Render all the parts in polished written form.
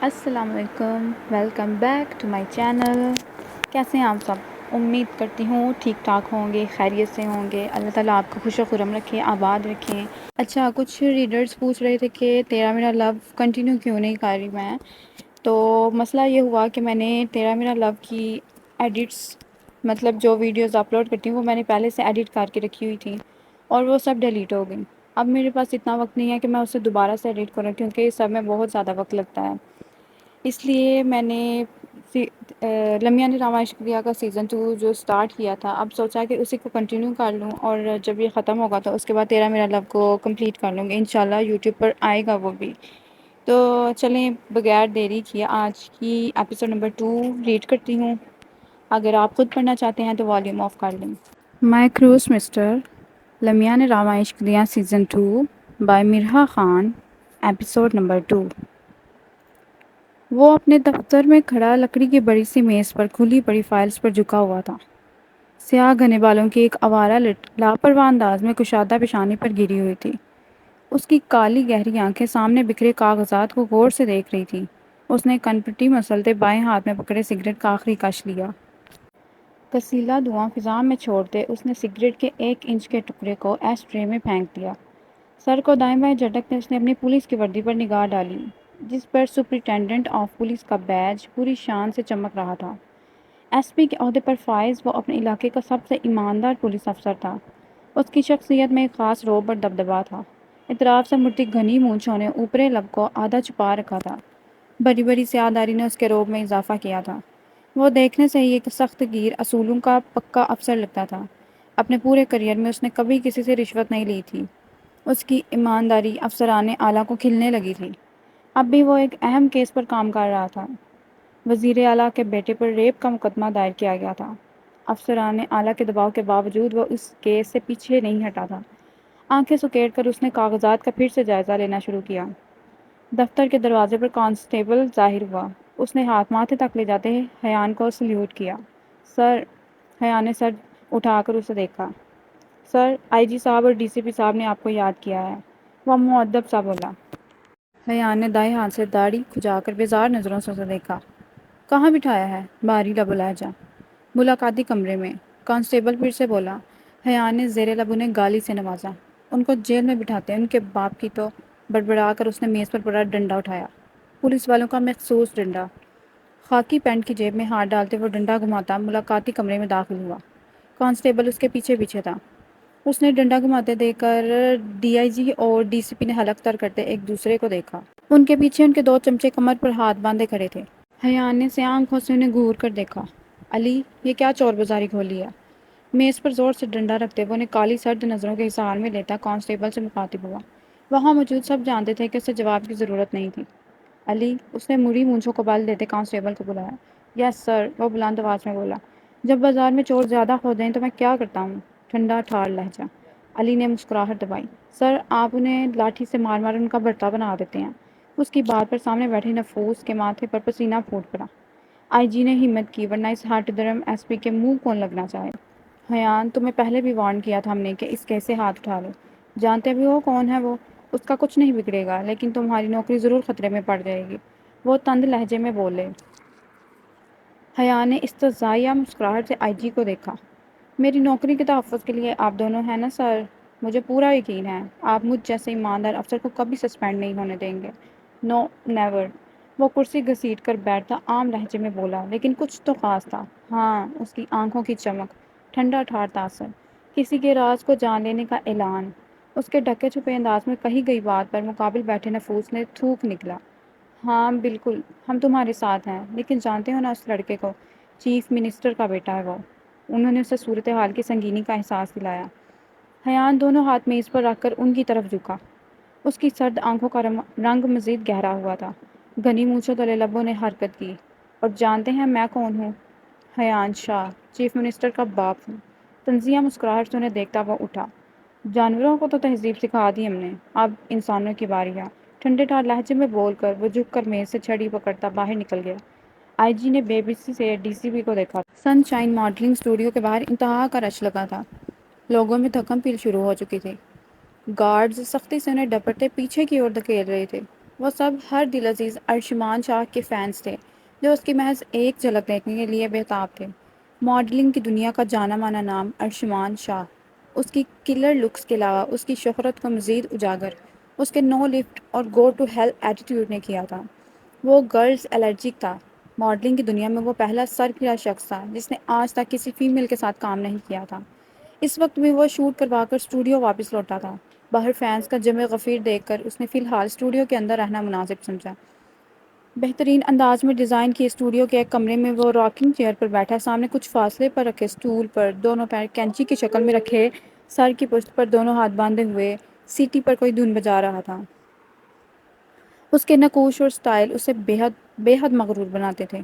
السلام علیکم، welcome back to my channel. کیسے ہیں آپ سب؟ امید کرتی ہوں ٹھیک ٹھاک ہوں گے، خیریت سے ہوں گے۔ اللہ تعالیٰ آپ کو خوش و خرم رکھیں، آباد رکھیں۔ اچھا، کچھ ریڈرز پوچھ رہے تھے کہ تیرا میرا لو کنٹینیو کیوں نہیں کر رہی میں؟ تو مسئلہ یہ ہوا کہ میں نے تیرا میرا لو کی ایڈٹس، مطلب جو ویڈیوز اپلوڈ کرتی ہوں وہ میں نے پہلے سے ایڈٹ کر کے رکھی ہوئی تھی اور وہ سب ڈیلیٹ ہو گئی۔ اب میرے پاس اتنا وقت نہیں ہے کہ میں اسے دوبارہ سے ایڈٹ کروں، کیونکہ اس سب میں بہت زیادہ وقت لگتا ہے۔ اس لیے میں نے لمیاں نے راما عشق دیا کا سیزن 2 جو سٹارٹ کیا تھا، اب سوچا کہ اسی کو کنٹینیو کر لوں، اور جب یہ ختم ہوگا تو اس کے بعد تیرا میرا لو کو کمپلیٹ کر لوں گی انشاءاللہ۔ یوٹیوب پر آئے گا وہ بھی۔ تو چلیں بغیر دیری کیے آج کی ایپیسوڈ نمبر 2 ریڈ کرتی ہوں۔ اگر آپ خود پڑھنا چاہتے ہیں تو والیوم آف کر لیں۔ مائی کروز مسٹر، لمیاں نے راما عشق دیا season 2 by Mirha Khan, episode number 2۔ وہ اپنے دفتر میں کھڑا لکڑی کی بڑی سی میز پر کھلی پڑی فائلز پر جھکا ہوا تھا۔ سیاہ گھنے بالوں کی ایک آوارہ لٹ لاپرواہ انداز میں کشادہ پیشانی پر گری ہوئی تھی۔ اس کی کالی گہری آنکھیں سامنے بکھرے کاغذات کو غور سے دیکھ رہی تھیں۔ اس نے کنپٹی مسلتے بائیں ہاتھ میں پکڑے سگریٹ کا آخری کش لیا۔ کسیلا دھواں فضا میں چھوڑتے اس نے سگریٹ کے 1 انچ کے ٹکڑے کو ایش ٹرے میں پھینک دیا۔ سر کو دائیں بائیں جھٹکتے اس نے اپنی پولیس کی وردی پر نگاہ ڈالی، جس پر سپرنٹینڈنٹ آف پولیس کا بیج پوری شان سے چمک رہا تھا۔ ایس پی کے عہدے پر فائز وہ اپنے علاقے کا سب سے ایماندار پولیس افسر تھا۔ اس کی شخصیت میں ایک خاص رعب اور دبدبا تھا۔ اطراف سے مڑتی گھنی مونچھوں نے اوپرے لب کو آدھا چھپا رکھا تھا۔ بڑی بڑی سیاہ داری نے اس کے رعب میں اضافہ کیا تھا۔ وہ دیکھنے سے ہی ایک سخت گیر اصولوں کا پکا افسر لگتا تھا۔ اپنے پورے کیریئر میں اس نے کبھی کسی سے رشوت نہیں لی تھی۔ اس کی ایمانداری افسران اعلیٰ کو کھلنے لگی تھی۔ اب بھی وہ ایک اہم کیس پر کام کر رہا تھا۔ وزیر اعلیٰ کے بیٹے پر ریپ کا مقدمہ دائر کیا گیا تھا۔ افسران اعلیٰ کے دباؤ کے باوجود وہ اس کیس سے پیچھے نہیں ہٹا تھا۔ آنکھیں سکیڑ کر اس نے کاغذات کا پھر سے جائزہ لینا شروع کیا۔ دفتر کے دروازے پر کانسٹیبل ظاہر ہوا۔ اس نے ہاتھ ماتھے تک لے جاتے حیان کو سلیوٹ کیا۔ سر، حیان نے سر اٹھا کر اسے دیکھا۔ سر، آئی جی صاحب اور ڈی سی پی صاحب نے آپ کو یاد کیا ہے، وہ مؤدب سا بولا۔ حیان نے دائیں ہاتھ سے داڑھی کھجا کر بیزار نظروں سے اسے دیکھا۔ کہاں بٹھایا ہے؟ بھاری لب و لہجہ۔ ملاقاتی کمرے میں، کانسٹیبل پھر سے بولا۔ حیان نے زیر لب انہیں گالی سے نوازا۔ ان کو جیل میں بٹھاتے ہیں ان کے باپ کی تو۔ بڑبڑا کر اس نے میز پر پڑا ڈنڈا اٹھایا، پولیس والوں کا مخصوص ڈنڈا۔ خاکی پینٹ کی جیب میں ہاتھ ڈالتے وہ ڈنڈا گھماتا ملاقاتی کمرے میں داخل ہوا۔ کانسٹیبل اس کے پیچھے پیچھے تھا۔ اس نے ڈنڈا گھماتے دیکھ کر ڈی آئی جی اور ڈی سی پی نے حلق تر کرتے ایک دوسرے کو دیکھا۔ ان کے پیچھے ان کے 2 چمچے کمر پر ہاتھ باندھے کھڑے تھے۔ حیان نے سیاہ آنکھوں سے انہیں گھور کر دیکھا۔ علی، یہ کیا چور بازاری کھولی ہے؟ میز پر زور سے ڈنڈا رکھتے وہ انہیں کالی سرد نظروں کے حصار میں لیتا کانسٹیبل سے مخاطب ہوا۔ وہاں موجود سب جانتے تھے کہ اسے جواب کی ضرورت نہیں تھی۔ علی، اس نے مڑی مونچھوں کو بل دیتے کانسٹیبل کو بلایا۔ یس سر، وہ بلند آواز میں بولا۔ جب بازار میں چور زیادہ ہو جائیں تو میں کیا کرتا ہوں؟ ٹھنڈا ٹھار لہجہ۔ علی نے مسکراہٹ دبائی۔ سر، آپ انہیں لاٹھی سے مار مار ان کا بھرتا بنا دیتے ہیں۔ اس کی بات پر سامنے بیٹھے نفوس کے ماتھے پر پسینہ پھوٹ پڑا۔ آئی جی نے ہمت کی، ورنہ اس ہٹ درم ایس پی کے منہ کون لگنا چاہے؟ حیان، تمہیں پہلے بھی وارن کیا تھا ہم نے کہ اس کیس سے ہاتھ اٹھا لو۔ جانتے بھی ہو کون ہے وہ؟ اس کا کچھ نہیں بگڑے گا، لیکن تمہاری نوکری ضرور خطرے میں پڑ جائے گی، وہ تند لہجے میں بولے۔ حیان نے استہزائیہ مسکراہٹ سے آئی جی کو دیکھا۔ میری نوکری کے تحفظ کے لیے آپ دونوں ہیں نا سر؟ مجھے پورا یقین ہے آپ مجھ جیسے ایماندار افسر کو کبھی سسپینڈ نہیں ہونے دیں گے۔ نو نیور، وہ کرسی گھسیٹ کر بیٹھتا عام لہجے میں بولا، لیکن کچھ تو خاص تھا۔ ہاں، اس کی آنکھوں کی چمک، ٹھنڈا ٹھار تاثر، کسی کے راز کو جان لینے کا اعلان۔ اس کے ڈھکے چھپے انداز میں کہی گئی بات پر مقابل بیٹھے نفوس نے تھوک نکلا۔ ہاں بالکل، ہم تمہارے ساتھ ہیں، لیکن جانتے ہو نا اس لڑکے کو؟ چیف منسٹر کا بیٹا ہے وہ۔ انہوں نے اسے صورتحال کی سنگینی کا احساس دلایا۔ حیان دونوں ہاتھ میز پر رکھ کر ان کی طرف جھکا۔ اس کی سرد آنکھوں کا رنگ مزید گہرا ہوا تھا۔ گھنی مونچھوں تلے لبوں نے حرکت کی۔ اور جانتے ہیں میں کون ہوں؟ حیان شاہ، چیف منسٹر کا باپ ہوں۔ طنزیہ مسکراہٹ سے انہیں دیکھتا وہ اٹھا۔ جانوروں کو تو تہذیب سکھا دی ہم نے، اب انسانوں کی باری ہے، ٹھنڈے ٹھار لہجے میں بول کر وہ جھک کر میز سے چھڑی پکڑتا باہر نکل گیا۔ آئی جی نے بے بسی سے ڈی سی پی کو دیکھا۔ سن شائن ماڈلنگ اسٹوڈیو کے باہر انتہا کا رش لگا تھا۔ لوگوں میں دھکم پھیل شروع ہو چکی تھی۔ گارڈز سختی سے انہیں ڈپٹتے پیچھے کی اور دھکیل رہے تھے۔ وہ سب ہر دل عزیز ارشمان شاہ کے فینس تھے جو اس کی محض ایک جھلک دیکھنے کے لیے بےتاب تھے۔ ماڈلنگ کی دنیا کا جانا مانا نام ارشمان شاہ اس کی کلر لکس کے علاوہ اس کی شہرت کو مزید اجاگر اس کے نو لفٹ اور گو ٹو ہیل ایٹیٹیوڈ نے کیا تھا۔ وہ گرلز الرجک تھا۔ ماڈلنگ کی دنیا میں وہ پہلا سرکردہ شخص تھا جس نے آج تک کسی فیمیل کے ساتھ کام نہیں کیا تھا۔ اس وقت بھی وہ شوٹ کروا کر اسٹوڈیو واپس لوٹا تھا۔ باہر فینس کا جمع غفیر دیکھ کر اس نے فی الحال اسٹوڈیو کے اندر رہنا مناسب سمجھا۔ بہترین انداز میں ڈیزائن کیے اسٹوڈیو کے ایک کمرے میں وہ راکنگ چیئر پر بیٹھا، سامنے کچھ فاصلے پر رکھے اسٹول پر دونوں پیر کینچی کی شکل میں رکھے، سر کی پشت پر دونوں ہاتھ باندھے ہوئے سیٹی پر کوئی دھن بجا رہا تھا۔ اس کے نقوش اور سٹائل اسے بے حد مغرور بناتے تھے۔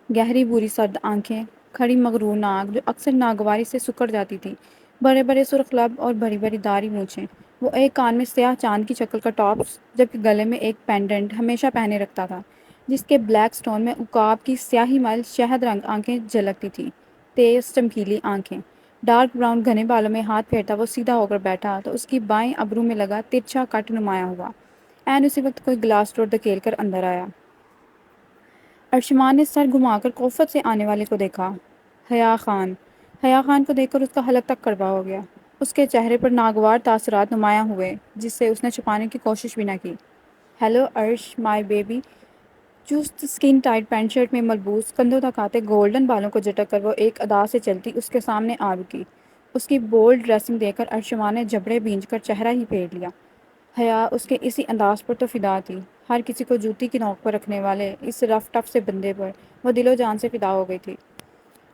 گہری بھوری سرد آنکھیں، کھڑی مغرور ناک جو اکثر ناگواری سے سکڑ جاتی تھی، بڑے بڑے سرخ لب اور بڑی بڑی داڑھی مونچھیں۔ وہ ایک کان میں سیاہ چاند کی شکل کا ٹاپس جبکہ گلے میں ایک پینڈنٹ ہمیشہ پہنے رکھتا تھا جس کے بلیک سٹون میں عقاب کی سیاہی مائل شہد رنگ آنکھیں جھلکتی تھیں، تیز چمکیلی آنکھیں۔ ڈارک براؤن گھنے بالوں میں ہاتھ پھیرتا وہ سیدھا ہو کر بیٹھا تو اس کی بائیں ابرو میں لگا ترچھا کٹ نمایاں ہوا۔ عین اسی وقت کوئی گلاس ڈور دھکیل کر اندر آیا۔ ارشمان نے سر گھما کر کوفت سے آنے والے کو دیکھا۔ حیا خان۔ حیا خان کو دیکھ کر اس کا حلق تک کڑوا ہو گیا۔ اس کے چہرے پر ناگوار تاثرات نمایاں ہوئے جس سے اس نے چھپانے کی کوشش بھی نہ کی۔ Hello Arsh my baby. چست سکن ٹائٹ پینٹ شرٹ میں ملبوس، کندھوں تک آتے گولڈن بالوں کو جھٹک کر وہ ایک ادا سے چلتی اس کے سامنے آ رکی۔ اس کی بولڈ ڈریسنگ دیکھ کر ارشمان نے جبڑے بھینج کر چہرہ ہی پھیر لیا۔ حیا اس کے اسی انداز پر تو فدا تھی، ہر کسی کو جوتی کی نوک پر رکھنے والے اس رف ٹف سے بندے پر وہ دل و جان سے فدا ہو گئی تھی۔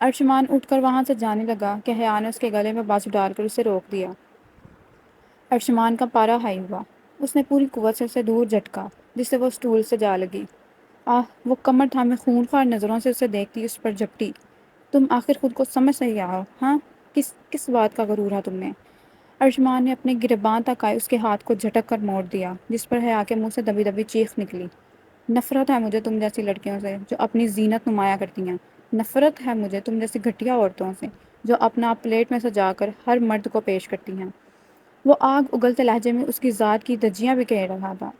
ارشمان اٹھ کر وہاں سے جانے لگا کہ حیا نے اس کے گلے میں بازو ڈال کر اسے روک دیا۔ ارشمان کا پارا ہائی ہوا۔ اس نے پوری قوت سے اسے دور جھٹکا جس سے وہ اسٹول سے جا لگی۔ وہ کمر تھامے خونخوار نظروں سے اسے دیکھتی اس پر جھپٹی۔ تم آخر خود کو سمجھ صحیح آؤ، ہاں؟ کس بات کا غرور ہے تم میں؟ ارشمان نے اپنے گریباں تک آئے اس کے ہاتھ کو جھٹک کر موڑ دیا جس پر حیا کے منہ سے دبی دبی چیخ نکلی۔ نفرت ہے مجھے تم جیسی لڑکیوں سے جو اپنی زینت نمایاں کرتی ہیں۔ نفرت ہے مجھے تم جیسی گھٹیا عورتوں سے جو اپنا پلیٹ میں سجا کر ہر مرد کو پیش کرتی ہیں۔ وہ آگ اگلتے لہجے میں اس کی ذات کی دھجیاں بکھیر رہا تھا۔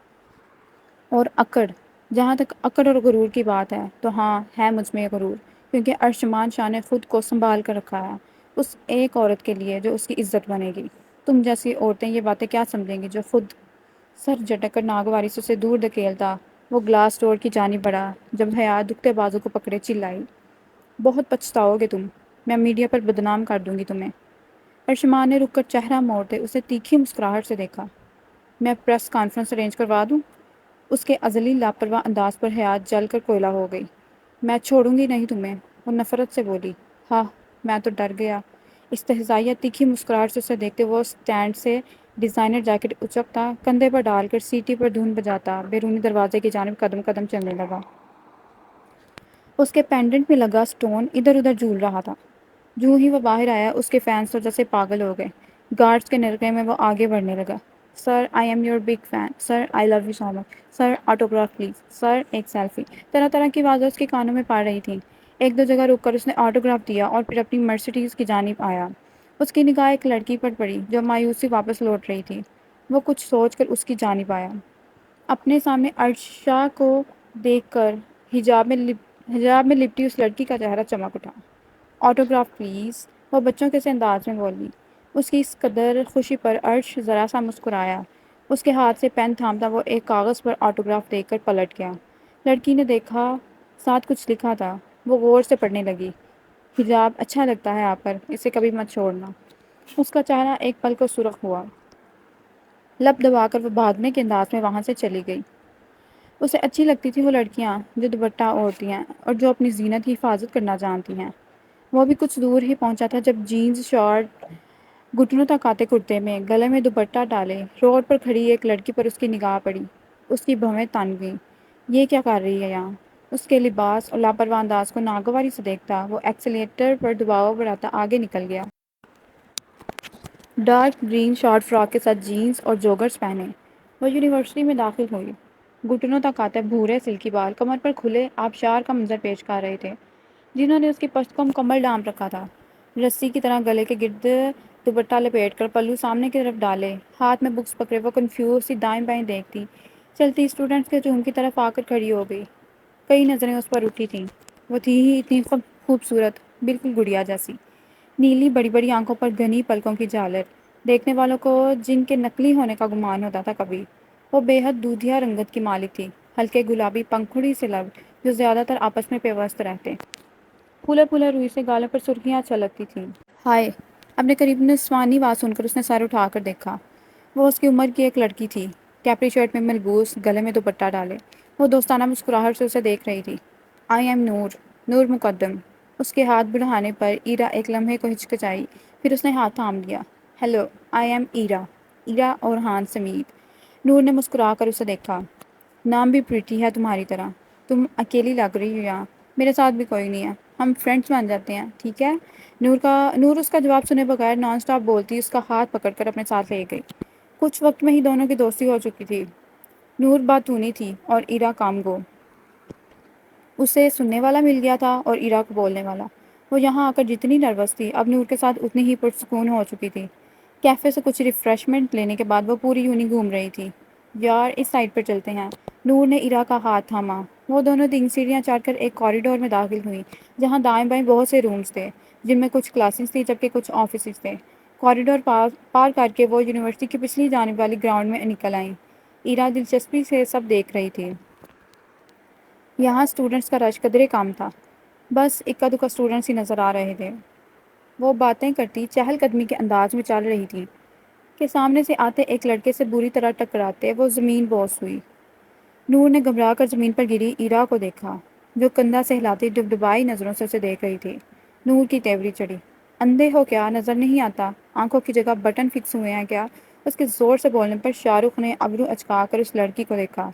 اور اکڑ، جہاں تک اکڑ اور غرور کی بات ہے تو ہاں ہے مجھ میں غرور، کیونکہ ارشمان شاہ نے خود کو سنبھال کر رکھا ہے اس ایک عورت کے لیے جو اس کی عزت بنے گی۔ تم جیسی عورتیں یہ باتیں کیا سمجھیں گی جو خود سر جھٹک کر ناگواری سے اسے دور دھکیلتا وہ گلاس ڈور کی جانب بڑھا۔ جب حیا دکھتے بازو کو پکڑے چلائی، بہت پچھتاؤ گے تم، میں میڈیا پر بدنام کر دوں گی تمہیں۔ ارشمان نے رک کر چہرہ موڑتے اسے تیکھی مسکراہٹ سے دیکھا۔ میں پریس کانفرنس ارینج کروا دوں؟ اس کے ازلی لاپرواہ انداز پر حیا جل کر کوئلہ ہو گئی۔ میں چھوڑوں گی نہیں تمہیں، وہ نفرت سے بولی۔ ہاں، میں تو ڈر گیا۔ استہزائیہ تیکھی مسکراہٹ سے اسے دیکھتے وہ سٹینڈ سے ڈیزائنر جیکٹ اچکتا، کندھے پر ڈال کر سیٹی پر دھن بجاتا بیرونی دروازے کی جانب قدم قدم چلنے لگا۔ اس کے پینڈنٹ میں لگا سٹون ادھر ادھر جھول رہا تھا۔ جوں ہی وہ باہر آیا اس کے فینس تو جیسے پاگل ہو گئے۔ گارڈز کے نرغے میں وہ آگے بڑھنے لگا۔ Sir I am your big fan, sir I love you so much, sir autograph please, sir ایک سیلفی۔ طرح طرح کی آوازیں اس کے کانوں میں پڑ رہی تھیں۔ ایک دو جگہ رک کر اس نے آٹوگراف دیا اور پھر اپنی مرسیڈیز کی جانب آیا۔ اس کی نگاہ ایک لڑکی پر پڑی جو مایوسی واپس لوٹ رہی تھی۔ وہ کچھ سوچ کر اس کی جانب آیا۔ اپنے سامنے ارشا کو دیکھ کر حجاب میں لپٹی اس لڑکی کا چہرہ چمک اٹھا۔ آٹوگراف پلیز، وہ بچوں کے سے انداز میں بولی۔ اس کی اس قدر خوشی پر ارش ذرا سا مسکرایا۔ اس کے ہاتھ سے پین تھامتا وہ ایک کاغذ پر آٹوگراف دیکھ کر پلٹ گیا۔ لڑکی نے دیکھا ساتھ کچھ لکھا تھا۔ وہ غور سے پڑھنے لگی۔ حجاب اچھا لگتا ہے آپ پر، اسے کبھی مت چھوڑنا۔ اس کا چہرہ ایک پل کو سرخ ہوا۔ لب دبا کر وہ بھاگنے کے انداز میں وہاں سے چلی گئی۔ اسے اچھی لگتی تھی وہ لڑکیاں جو دوپٹہ اوڑھتی ہیں اور جو اپنی زینت کی حفاظت کرنا جانتی ہیں۔ وہ بھی کچھ دور ہی پہنچا تھا جب جینز شارٹ گھٹنوں تک آتے کرتے میں گلے میں دوپٹہ ڈالے روڈ پر کھڑی ایک لڑکی پر اس کی نگاہ پڑی۔ اس کی بھویں تن گئیں۔ یہ کیا کر رہی ہے یہاں؟ اس کے لباس اور لاپرواہ انداز کو ناگواری سے دیکھتا وہ ایکسیلیٹر پر دباؤ بڑھاتا آگے نکل گیا۔ ڈارک گرین شارٹ فراک کے ساتھ جینز اور جوگرز پہنے وہ یونیورسٹی میں داخل ہوئی۔ گھٹنوں تک آتے بھورے سلکی بال کمر پر کھلے آبشار کا منظر پیش کر رہے تھے جنہوں نے اس کی پشت کو مکمل ڈھانپ رکھا تھا۔ رسی کی طرح گلے کے گرد دوپٹہ لپیٹ کر پلو سامنے کی طرف ڈالے، ہاتھ میں بکس پکڑے وہ کنفیوز سی دائیں بائیں دیکھتی چلتی اسٹوڈنٹس کے ہجوم کی طرف آ کر کھڑی ہو گئی۔ کئی نظریں اس پر اٹھی تھیں۔ وہ تھی ہی اتنی خوبصورت، بالکل گڑیا جیسی، نیلی بڑی بڑی آنکھوں پر گھنی پلکوں کی جھالر، دیکھنے والوں کو جن کے نقلی ہونے کا گمان ہوتا تھا کبھی۔ وہ بے حد دودھیا رنگت کی مالک تھی، ہلکے گلابی پنکھڑی سے لب جو زیادہ تر آپس میں پیوست رہتے۔ پھولے پھولے روئی سے گالوں پر سرخیاں چھلکتی تھیں۔ ہائے! اپنے قریب نسوانی آواز سن کر اس نے سر اٹھا کر دیکھا۔ وہ اس کی عمر کی ایک لڑکی تھی، کیپری شرٹ میں ملبوس، گلے میں دوپٹہ ڈالے۔ وہ دوستانہ مسکراہٹ سے اسے دیکھ رہی تھی۔ آئی ایم نور، نور مقدم۔ اس کے ہاتھ بڑھانے پر ایرا ایک لمحے کو ہچکچائی، پھر اس نے ہاتھ تھام لیا۔ ہیلو، آئی ایم ایرا، ایرا اورہان سمیت۔ نور نے مسکرا کر اسے دیکھا۔ نام بھی پریٹی ہے تمہاری طرح۔ تم اکیلی لگ رہی ہو یہاں، میرے ساتھ بھی کوئی نہیں ہے، ہم فرینڈز بن جاتے ہیں، ٹھیک ہے؟ نور اس کا جواب سنے بغیر نان سٹاپ بولتی اس کا ہاتھ پکڑ کر اپنے ساتھ لے گئی۔ کچھ وقت میں ہی دونوں کی دوستی ہو چکی تھی۔ نور باتونی تھی اور ایرا کام گو۔ اسے سننے والا مل گیا تھا اور ایرا کو بولنے والا۔ وہ یہاں آ کر جتنی نروس تھی، اب نور کے ساتھ اتنی ہی پرسکون ہو چکی تھی۔ کیفے سے کچھ ریفریشمنٹ لینے کے بعد وہ پوری یونی گھوم رہی تھی۔ یار، اس سائڈ پر چلتے ہیں۔ نور نے ایرا کا ہاتھ تھاما۔ وہ دونوں 3 سیڑھیاں چڑھ کر ایک کوریڈور میں داخل ہوئیں، جہاں دائیں بائیں بہت سے رومز تھے، جن میں کچھ کلاسز تھی جبکہ کچھ آفسز تھے۔ کوریڈور پار کر کے وہ یونیورسٹی کی پچھلی جانب والی گراؤنڈ میں نکل آئیں۔ ایرا دلچسپی سے سب دیکھ رہی تھی۔ یہاں اسٹوڈنٹس کا رش قدرے کم تھا، بس اکا دکا اسٹوڈنٹس ہی نظر آ رہے تھے۔ وہ باتیں کرتی چہل قدمی کے انداز میں چل رہی تھی کہ سامنے سے آتے ایک لڑکے سے بری طرح ٹکراتے وہ زمین بوس ہوئی۔ نور نے گھبرا کر زمین پر گری ایرا کو دیکھا، جو کندھا سے ہلاتی ڈبڈبائی نظروں سے اسے دیکھ رہی تھی۔ نور کی تیوری چڑھی۔ اندھے ہو کیا، نظر نہیں آتا؟ آنکھوں کی جگہ بٹن فکس ہوئے ہیں کیا؟ اس کے زور سے بولنے پر شاہ رخ نے ابرو اچکا کر اس لڑکی کو دیکھا۔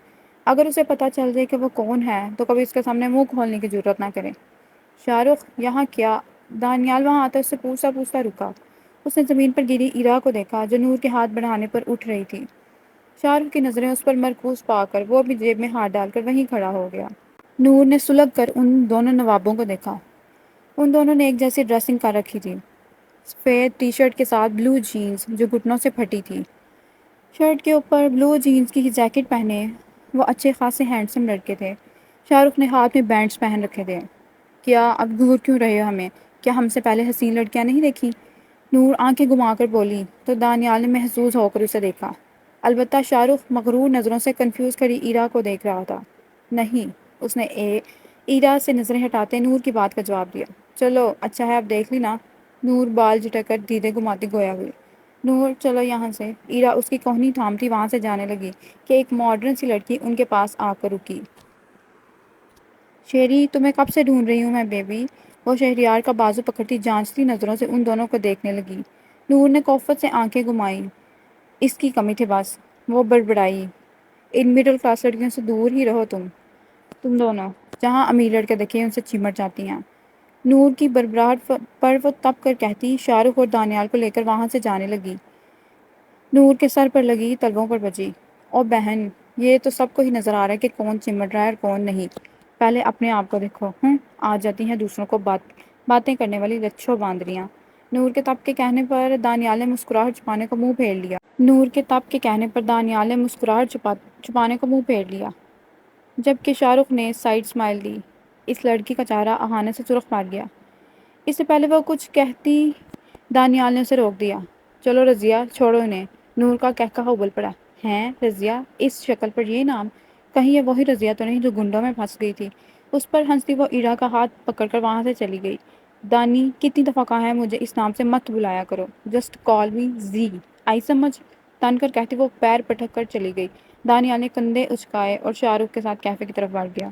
اگر اسے پتہ چل جائے کہ وہ کون ہے تو کبھی اس کے سامنے منہ کھولنے کی جرات نہ کرے۔ شاہ رخ یہاں کیا؟ دانیال وہاں آتا اس سے پوچھتا رکا۔ اس نے زمین پر گری ایرا کو دیکھا جو نور کے ہاتھ بڑھانے پر اٹھ رہی تھی۔ شاہ رخ کی نظریں اس پر مرکوز پا کر وہ اپنی جیب میں ہاتھ ڈال کر وہیں کھڑا ہو گیا۔ نور نے سلگ کر ان دونوں نوابوں کو دیکھا۔ ان دونوں نے ایک جیسی ڈریسنگ کر رکھی تھی، سفید ٹی شرٹ کے ساتھ بلو جینز جو گھٹنوں سے پھٹی تھی۔ شرٹ کے اوپر بلو جینز کی جیکٹ پہنے وہ اچھے خاصے ہینڈسم لڑکے تھے۔ شاہ رخ نے ہاتھ میں بینڈز پہن رکھے تھے۔ کیا اب گھور کیوں رہے ہو ہمیں؟ کیا ہم سے پہلے حسین لڑکیاں نہیں دیکھی؟ نور آنکھیں گھما کر بولی تو دانیال نے محظوظ ہو کر اسے دیکھا۔ البتہ شاہ رخ مغرور نظروں سے کنفیوز کھڑی ایرا کو دیکھ رہا تھا۔ نہیں، اس نے ایرا سے نظریں ہٹاتے نور کی بات کا جواب دیا۔ چلو اچھا ہے اب دیکھ لی نا؟ نور بال جھٹک کر دیدے گھماتی گویا ہوئی۔ نور چلو یہاں سے۔ ایرا اس کی کوہنی تھامتی وہاں سے جانے لگی کہ ایک ماڈرن سی لڑکی ان کے پاس آ کر رکی۔ شیری، تمہیں کب سے ڈھونڈ رہی ہوں میں بیبی۔ وہ شہریار کا بازو پکڑتی جانچتی نظروں سے ان دونوں کو دیکھنے لگی۔ نور نے کوفت سے آنکھیں گھمائیں۔ اس کی کمی تھی بس، وہ بڑبڑائی۔ ان مڈل کلاس لڑکیوں سے دور ہی رہو تم دونوں، جہاں امیر لڑکے دیکھیں ان سے چمٹ جاتی ہیں۔ نور کی بربراہٹ پر وہ تپ کر کہتی شاہ رخ اور دانیال کو لے کر وہاں سے جانے لگی۔ نور کے سر پر لگی تلووں پر بجی۔ او بہن، یہ تو سب کو ہی نظر آ رہا ہے کہ کون چمٹ رہا ہے اور کون نہیں، پہلے اپنے آپ کو دیکھو۔ آ جاتی ہیں دوسروں کو باتیں کرنے والی لچھو باندریاں۔ نور کے تب کے کہنے پر دانیال نے مسکراہٹ چھپانے کو منہ پھیر لیا۔ جبکہ شاہ رخ نے سائڈ اسمائل دی۔ اس لڑکی کا چہرہ اہانے سے سرخ پڑ گیا۔ اس سے پہلے وہ کچھ کہتی دانیال نے اسے روک دیا۔ چلو رضیہ، چھوڑو انہیں۔ نور کا کہکہا ابل پڑا۔ ہیں رضیہ؟ اس شکل پر یہ نام؟ کہیں یہ وہی رضیہ تو نہیں جو گنڈوں میں پھنس گئی تھی؟ اس پر ہنستی وہ ایرا کا ہاتھ پکڑ کر وہاں سے چلی گئی۔ دانی، کتنی دفعہ کہا ہے مجھے اس نام سے مت بلایا کرو، جسٹ کال می زی، آئی سمجھ؟ تن کر کہتی وہ پیر پٹک کر چلی گئی۔ دانیال نے کندھے اچکائے اور شاہ رخ کے ساتھ کیفے کی طرف بڑھ گیا۔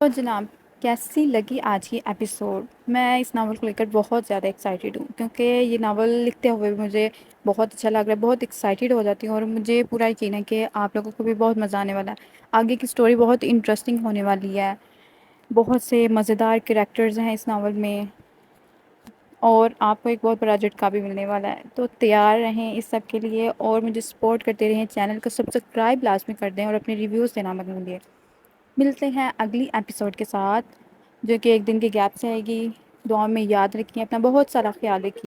تو جناب، کیسی لگی آج کی ایپیسوڈ؟ میں اس ناول کو لے کر بہت زیادہ ایکسائٹیڈ ہوں، کیونکہ یہ ناول لکھتے ہوئے مجھے بہت اچھا لگ رہا ہے، بہت ایکسائٹیڈ ہو جاتی ہوں اور مجھے پورا یقین ہے کہ آپ لوگوں کو بھی بہت مزہ آنے والا ہے۔ آگے کی سٹوری بہت انٹرسٹنگ ہونے والی ہے، بہت سے مزیدار کریکٹرز ہیں اس ناول میں، اور آپ کو ایک بہت بڑا جھٹکا بھی ملنے والا ہے، تو تیار رہیں اس سب کے لیے اور مجھے سپورٹ کرتے رہیں۔ چینل کو سبسکرائب لازمی کر دیں اور اپنے ریویوز دینا مت بھولیے۔ ملتے ہیں اگلی ایپیسوڈ کے ساتھ، جو کہ ایک دن کے گیپ سے آئے گی۔ دعاؤں میں یاد رکھیں، اپنا بہت سارا خیال رکھیں۔